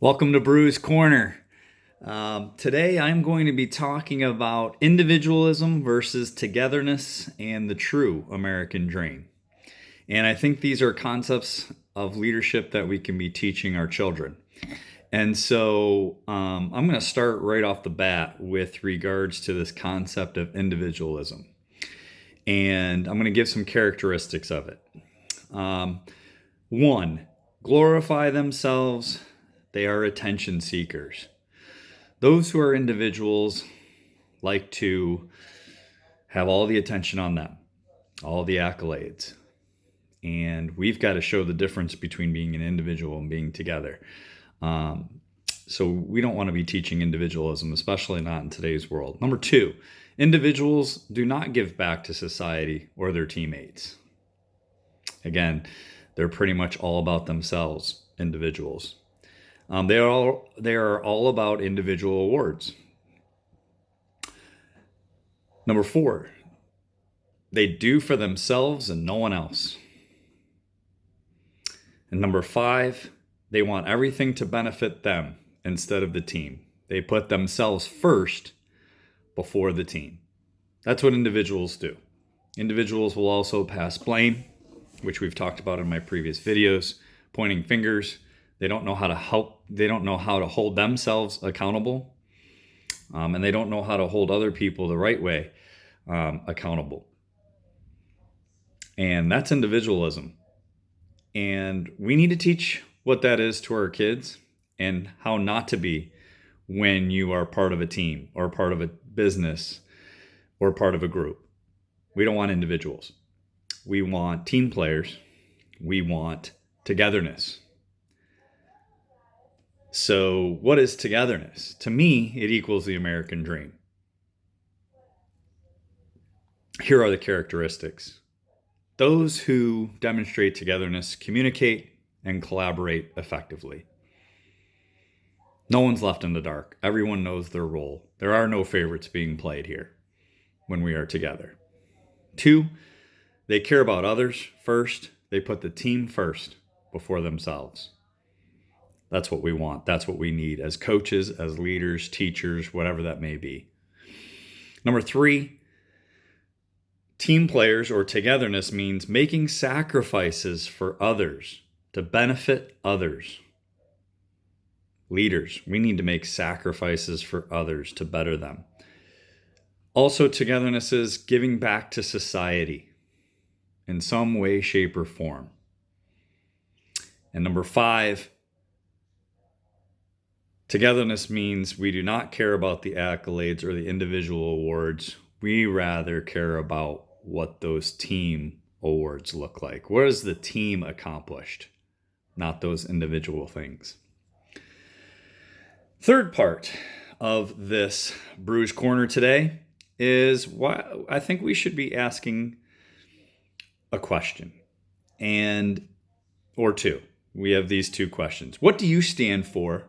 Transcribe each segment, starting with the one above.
Welcome to Brew's Corner. Today I'm going to be talking about individualism versus togetherness and the true American dream. And I think these are concepts of leadership that we can be teaching our children. And so I'm going to start right off the bat with regards to this concept of individualism. And I'm going to give some characteristics of it. One, glorify themselves. They are attention seekers. Those who are individuals like to have all the attention on them, all the accolades. And we've got to show the difference between being an individual and being together. So we don't want to be teaching individualism, especially not in today's world. Number two, individuals do not give back to society or their teammates. Again, they're pretty much all about themselves, individuals. They are all about individual awards. Number four, they do for themselves and no one else. And number five, they want everything to benefit them instead of the team. They put themselves first before the team. That's what individuals do. Individuals will also pass blame, which we've talked about in my previous videos, pointing fingers. They don't know how to help. They don't know how to hold themselves accountable. And they don't know how to hold other people the right way accountable. And that's individualism. And we need to teach what that is to our kids and how not to be when you are part of a team or part of a business or part of a group. We don't want individuals. We want team players. We want togetherness. So what is togetherness? To me, it equals the American dream. Here are the characteristics. Those who demonstrate togetherness communicate and collaborate effectively. No one's left in the dark. Everyone knows their role. There are no favorites being played here when we are together. Two, they care about others first. They put the team first before themselves. That's what we want. That's what we need as coaches, as leaders, teachers, whatever that may be. Number three, team players or togetherness means making sacrifices for others to benefit others. Leaders, we need to make sacrifices for others to better them. Also, togetherness is giving back to society in some way, shape, or form. And number five, togetherness means we do not care about the accolades or the individual awards. We rather care about what those team awards look like. What has the team accomplished? Not those individual things. Third part of this Brew's Corner today is why I think we should be asking a question or two. We have these two questions. What do you stand for?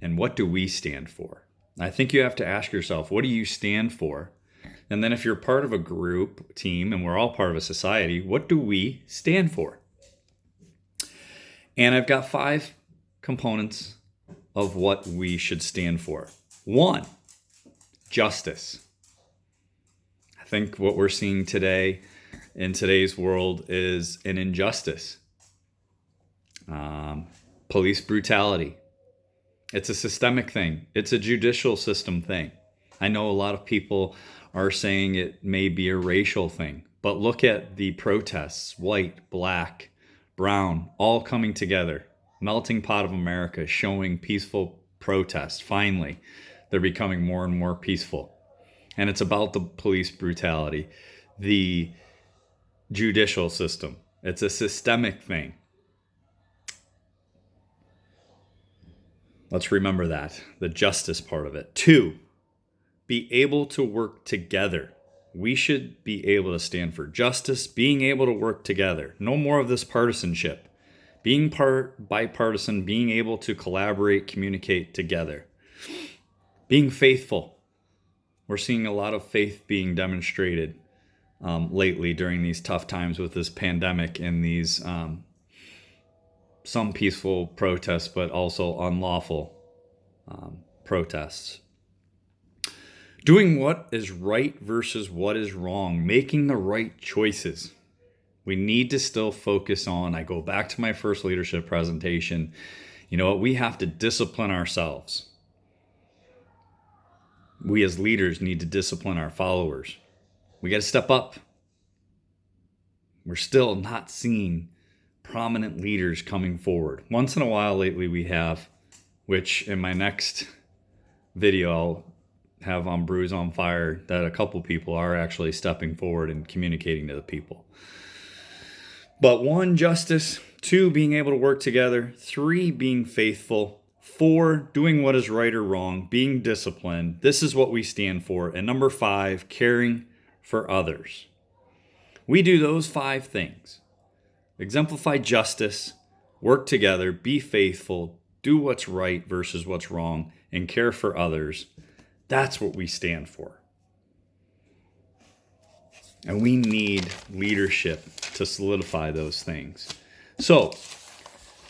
And what do we stand for? I think you have to ask yourself, what do you stand for? And then if you're part of a group, team, and we're all part of a society, what do we stand for? And I've got 5 components of what we should stand for. 1, justice. I think what we're seeing today in today's world is an injustice. Police brutality. It's a systemic thing. It's a judicial system thing. I know a lot of people are saying it may be a racial thing, but look at the protests, white, black, brown, all coming together. Melting pot of America showing peaceful protest. Finally, they're becoming more and more peaceful. And it's about the police brutality, the judicial system. It's a systemic thing. Let's remember that, the justice part of it. 2, be able to work together. We should be able to stand for justice, being able to work together. No more of this partisanship. Being bipartisan, being able to collaborate, communicate together. Being faithful. We're seeing a lot of faith being demonstrated lately during these tough times with this pandemic and these some peaceful protests, but also unlawful protests. Doing what is right versus what is wrong, making the right choices. We need to still focus on, I go back to my first leadership presentation, you know what, we have to discipline ourselves. We as leaders need to discipline our followers. We got to step up. We're still not seeing prominent leaders coming forward. Once in a while lately we have, which in my next video I'll have on Brews on Fire, that a couple people are actually stepping forward and communicating to the people. But 1, justice. 2, being able to work together. 3, being faithful. 4, doing what is right or wrong, being disciplined. This is what we stand for. And number 5, caring for others. We do those 5 things. Exemplify justice, work together, be faithful, do what's right versus what's wrong, and care for others. That's what we stand for. And we need leadership to solidify those things. So,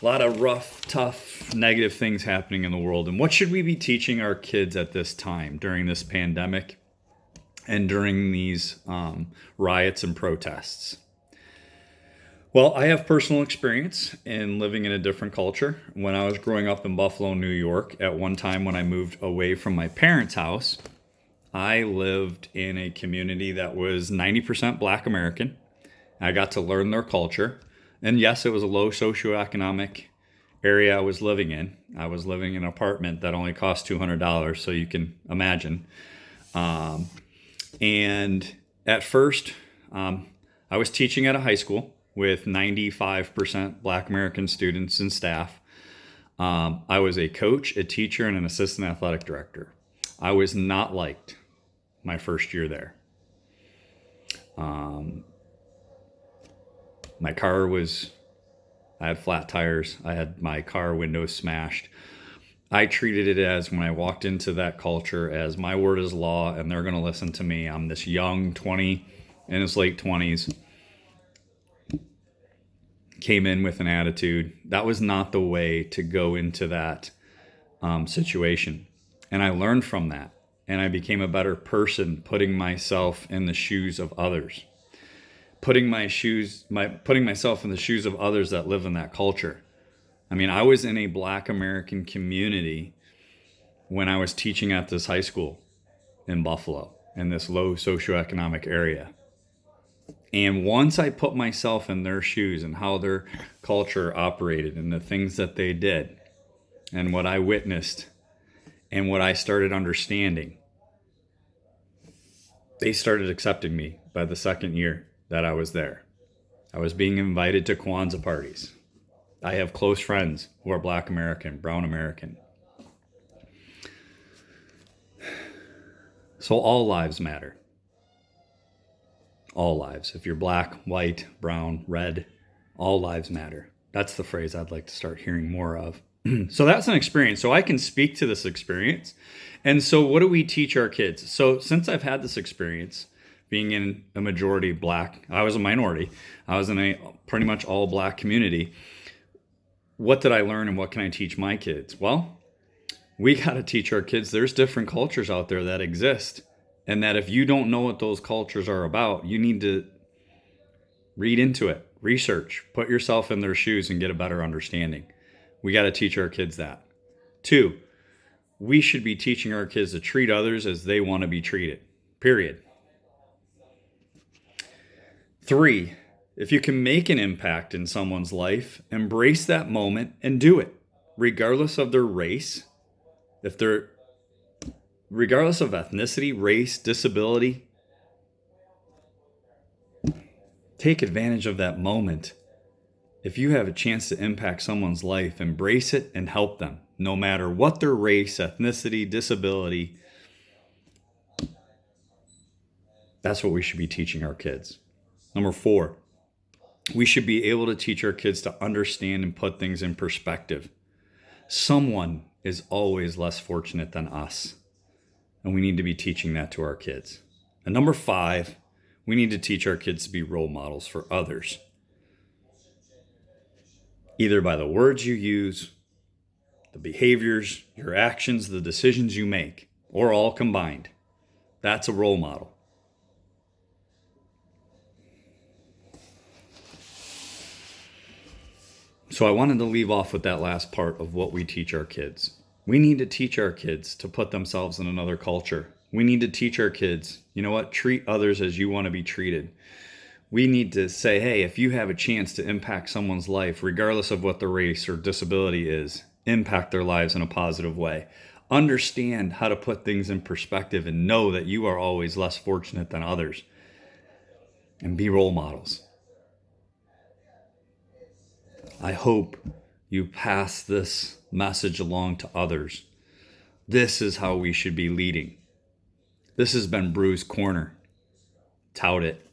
a lot of rough, tough, negative things happening in the world. And what should we be teaching our kids at this time during this pandemic and during these riots and protests? Well, I have personal experience in living in a different culture. When I was growing up in Buffalo, New York, at one time when I moved away from my parents' house, I lived in a community that was 90% Black American. I got to learn their culture. And yes, it was a low socioeconomic area I was living in. I was living in an apartment that only cost $200, so you can imagine. And at first, I was teaching at a high school with 95% Black American students and staff. I was a coach, a teacher, and an assistant athletic director. I was not liked my first year there. My car I had flat tires. I had my car windows smashed. I treated it as, when I walked into that culture, as my word is law and they're going to listen to me. I'm this young 20 in his late 20s. Came in with an attitude. That was not the way to go into that situation. And I learned from that. And I became a better person, putting myself in the shoes of others. Putting myself in the shoes of others that live in that culture. I mean, I was in a Black American community when I was teaching at this high school in Buffalo, in this low socioeconomic area. And once I put myself in their shoes and how their culture operated and the things that they did and what I witnessed and what I started understanding, they started accepting me by the second year that I was there. I was being invited to Kwanzaa parties. I have close friends who are Black American, Brown American. So all lives matter. All lives. If you're Black, white, brown, red, all lives matter. That's the phrase I'd like to start hearing more of. So that's an experience. So I can speak to this experience. And so what do we teach our kids? So since I've had this experience, being in a majority Black, I was a minority. I was in a pretty much all Black community. What did I learn and what can I teach my kids? Well, we got to teach our kids there's different cultures out there that exist. And that if you don't know what those cultures are about, you need to read into it, research, put yourself in their shoes and get a better understanding. We got to teach our kids that. 2, we should be teaching our kids to treat others as they want to be treated, period. 3, if you can make an impact in someone's life, embrace that moment and do it, regardless of their race, regardless of ethnicity, race, disability. Take advantage of that moment. If you have a chance to impact someone's life, embrace it and help them, no matter what their race, ethnicity, disability. That's what we should be teaching our kids. Number 4, we should be able to teach our kids to understand and put things in perspective. Someone is always less fortunate than us. And we need to be teaching that to our kids. And number 5, we need to teach our kids to be role models for others. either by the words you use, the behaviors, your actions, the decisions you make, or all combined. That's a role model. So I wanted to leave off with that last part of what we teach our kids. We need to teach our kids to put themselves in another culture. We need to teach our kids, you know what, treat others as you want to be treated. We need to say, hey, if you have a chance to impact someone's life, regardless of what their race or disability is, impact their lives in a positive way. Understand how to put things in perspective and know that you are always less fortunate than others. And be role models. I hope you pass this message along to others. This is how we should be leading. This has been Brew's Corner. Tout it.